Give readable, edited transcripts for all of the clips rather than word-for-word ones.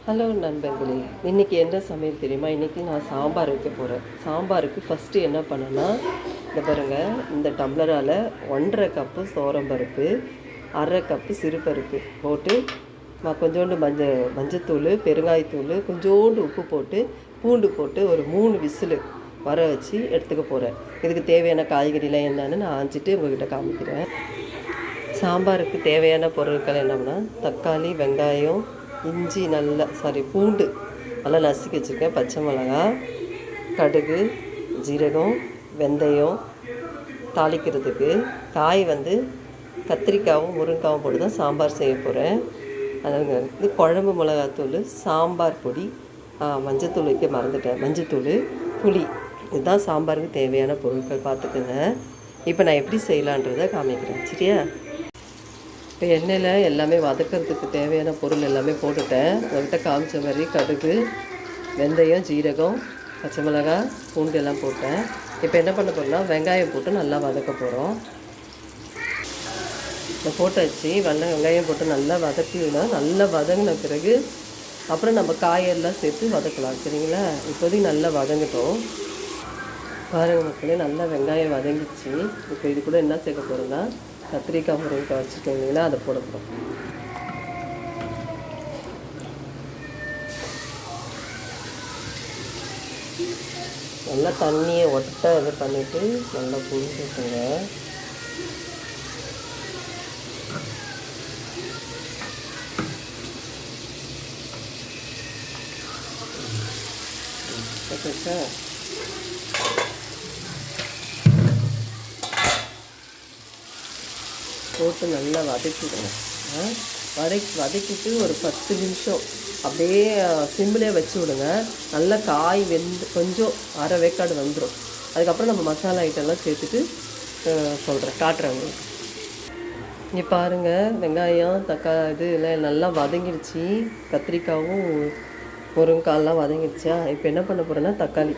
Hello நண்பர்களே, இன்றைக்கி என்ன சமையல் தெரியுமா? இன்றைக்கி நான் சாம்பார் வைக்க போகிறேன். சாம்பாருக்கு ஃபஸ்ட்டு என்ன பண்ணேன்னா, இந்த பாருங்கள், இந்த டம்ளரால் 1½ கப்பு சோளம்பருப்பு, 1/2 கப்பு சிறுபருப்பு போட்டு கொஞ்சோண்டு மஞ்சத்தூள், பெருங்காயத்தூள், கொஞ்சோண்டு உப்பு போட்டு, பூண்டு போட்டு ஒரு 3 விசிலு வர வச்சு எடுத்துக்க போகிறேன். இதுக்கு தேவையான காய்கறிலாம் என்னன்னு நான் ஆஞ்சிட்டு உங்கள்கிட்ட காமிக்கிறேன். சாம்பாருக்கு தேவையான பொருட்கள் என்னன்னா, தக்காளி, வெங்காயம், இஞ்சி பூண்டு நல்லா நசுக்கி வச்சுருக்கேன், பச்சை மிளகா, கடுகு, ஜீரகம், வெந்தயம், தாளிக்கிறதுக்கு காய் கத்திரிக்காயும் முருங்காவும் போட்டு தான் சாம்பார் செய்ய போகிறேன். அது குழம்பு மிளகாத்தூள், சாம்பார் பொடி, மஞ்சத்தூள் வைக்க மறந்துட்டேன், மஞ்சத்தூள், புளி, இதுதான் சாம்பாருக்கு தேவையான பொருட்கள். பார்த்துக்கோங்க. இப்போ நான் எப்படி செய்யலான்றதை காமிக்கிறேன், சரியா? இப்போ எண்ணெயில் எல்லாமே வதக்கிறதுக்கு தேவையான பொருள் எல்லாமே போட்டுட்டேன். உங்கள்கிட்ட காமிச்ச மாதிரி கடுகு, வெந்தயம், ஜீரகம், பச்சை மிளகாய், பூண்டு எல்லாம் போட்டேன். இப்போ என்ன பண்ண போகிறோம்னா, வெங்காயம் போட்டு நல்லா வதக்க போகிறோம். இப்போ போட்டாச்சு. வெங்காயம் போட்டு நல்லா வதக்கிடணும். நல்லா வதங்கின பிறகு அப்புறம் நம்ம காயெல்லாம் சேர்த்து வதக்கலாம், சரிங்களா? இப்போதைக்கு நல்லா வதங்கட்டும். பாருங்கள் மக்களே, நல்லா வெங்காயம் வதங்கிச்சு. இப்போ இது கூட என்ன சேர்க்க போகிறோன்னா, கத்திரிக்காய் முருங்கைக்காய் வச்சுருக்கீங்களா, அதை போட போகிறோம். நல்லா தண்ணியை ஒட்ட இது பண்ணிவிட்டு நல்லா புரிஞ்சுக்கோங்க. போட்டு நல்லா வதக்கிடுங்க. வதக்கிட்டு ஒரு 10 நிமிஷம் அப்படியே சிம்மிலே வச்சு விடுங்க. நல்லா காய் கொஞ்சம் அரை வேக்காடு வந்துடும். அதுக்கப்புறம் நம்ம மசாலா ஐட்டம்லாம் சேர்த்துட்டு காட்டுறேன். இங்கே பாருங்கள், வெங்காயம், தக்காளி எல்லாம் நல்லா வதங்கிடுச்சு. கத்திரிக்காயும் முருங்கைக்காயெல்லாம் வதங்கிடுச்சா? இப்போ என்ன பண்ண போகிறேன்னா, தக்காளி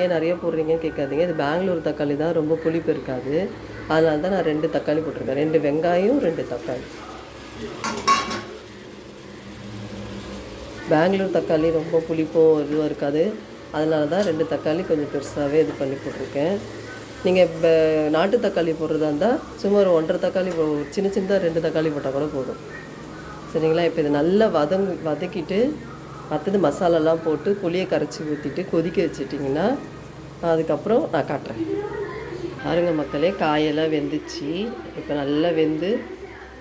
ஏன் நிறைய போடுறீங்கன்னு கேட்காதீங்க. இது பெங்களூர் தக்காளி தான், ரொம்ப புளிப்பு இருக்காது. அதனால தான் நான் 2 தக்காளி போட்டிருக்கேன். 2 வெங்காயம், 2 தக்காளி. பெங்களூர் தக்காளி ரொம்ப புளிப்பும் இதுவும் இருக்காது. அதனால தான் 2 தக்காளி கொஞ்சம் பெருசாகவே இது பண்ணி போட்டிருக்கேன். நீங்கள் இப்போ நாட்டு தக்காளி போடுறதா இருந்தால் சும்மா ஒரு 1½ தக்காளி சின்னதாக 2 தக்காளி போட்டால் கூட போதும், சரிங்களா? இப்போ இது நல்லா வதக்கிட்டு அடுத்தது மசாலாலாம் போட்டு புளியை கரைச்சி ஊற்றிட்டு கொதிக்க வச்சிட்டிங்கன்னா அதுக்கப்புறம் நான் காட்டுறேன். பாருங்க மக்களே, காயெல்லாம் வெந்துச்சு. இப்போ நல்லா வெந்து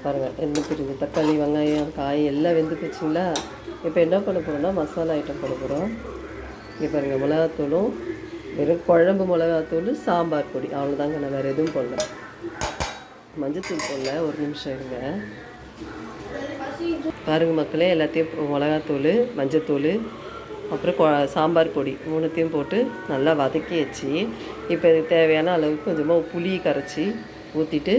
பாருங்கள், பிரிஞ்சு தக்காளி, வெங்காயம், காய் எல்லாம் வெந்து போச்சுங்களா? இப்போ என்ன பண்ண போகிறோம்னா, மசாலா ஐட்டம் போட போகிறோம். இங்கே பாருங்கள், மிளகாத்தூளும் வெறும் குழம்பு மிளகாத்தூள், சாம்பார் பொடி, அவ்வளோதாங்க. நான் வேறு எதுவும் போடல. மஞ்சத்தூள் போடல. ஒரு நிமிஷம் இருங்க. பாருங்கள் மக்களே, எல்லாத்தையும் மிளகாத்தூள், மஞ்சத்தூள், அப்புறம் சாம்பார் பொடி 3த்தையும் போட்டு நல்லா வதக்கியாச்சு. இப்போ இதுக்கு தேவையான அளவுக்கு கொஞ்சமாக புளி கரைச்சி ஊற்றிட்டு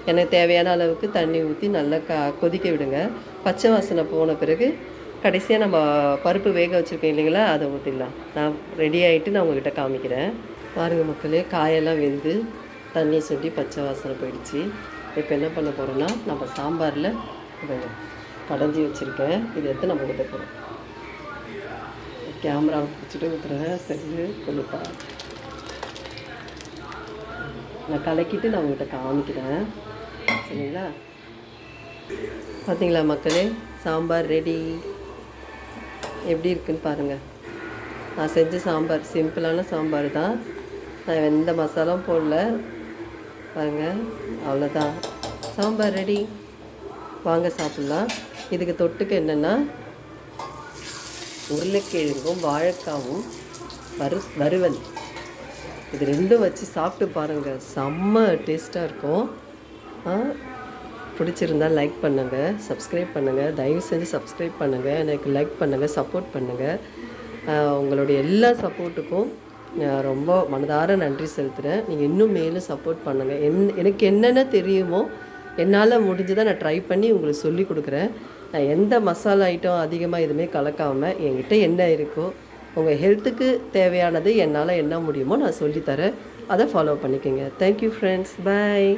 எனக்கு தேவையான அளவுக்கு தண்ணி ஊற்றி நல்லா கொதிக்க விடுங்க. பச்சை வாசனை போன பிறகு கடைசியாக நம்ம பருப்பு வேக வச்சுருக்கோம் இல்லைங்களா, அதை ஊற்றிடலாம். நான் ரெடி ஆகிட்டு நான் உங்கள்கிட்ட காமிக்கிறேன். பாருங்கள் மக்களே, காயெல்லாம் வெந்து தண்ணி சுண்டி பச்சை வாசனை போயிடுச்சு. இப்போ என்ன பண்ண போகிறோன்னா, நம்ம சாம்பாரில் கடைஞ்சி வச்சுருக்கேன், இதை எடுத்து நம்ம ஊற்ற போகிறோம். கேமரா பிடிச்சிட்டு ஊற்றுறேன், சரி கொடுப்பா. நான் கலக்கிட்டு நான் உங்கள்கிட்ட காமிக்கிறேன், சரிங்களா? பார்த்தீங்களா மக்களே, சாம்பார் ரெடி. எப்படி இருக்குன்னு பாருங்கள். நான் செஞ்ச சாம்பார் சிம்பிளான சாம்பார் தான். நான் எந்த மசாலாவும் போடல. பாருங்கள், அவ்வளோதான், சாம்பார் ரெடி. வாங்க சாப்பிட்லாம். இதுக்கு தொட்டுக்க என்னென்னா, உருளைக்கிழங்கும் வாழைக்காவும் வறுவல், இது 2ம் வச்சு சாப்பிட்டு பாருங்கள், செம்ம டேஸ்ட்டாக இருக்கும். பிடிச்சிருந்தால் லைக் பண்ணுங்கள், சப்ஸ்கிரைப் பண்ணுங்கள். தயவு செஞ்சு சப்ஸ்கிரைப் பண்ணுங்கள், எனக்கு லைக் பண்ணுங்கள், சப்போர்ட் பண்ணுங்கள். உங்களுடைய எல்லா சப்போர்ட்டுக்கும் ரொம்ப மனதார நன்றி செலுத்துகிறேன். நீங்கள் இன்னும் மேலும் சப்போர்ட் பண்ணுங்கள். எனக்கு என்னென்ன தெரியுமோ என்னால் முடிஞ்சதை நான் ட்ரை பண்ணி உங்களுக்கு சொல்லி கொடுக்குறேன். நான் எந்த மசாலா ஐட்டம் அதிகமாக எதுவுமே கலக்காமல் என்கிட்ட என்ன இருக்கோ, உங்கள் ஹெல்த்துக்கு தேவையானது என்னால் என்ன முடியுமோ நான் சொல்லித்தரேன். அதை ஃபாலோ பண்ணிக்கோங்க. தேங்க்யூ ஃப்ரெண்ட்ஸ், பாய்.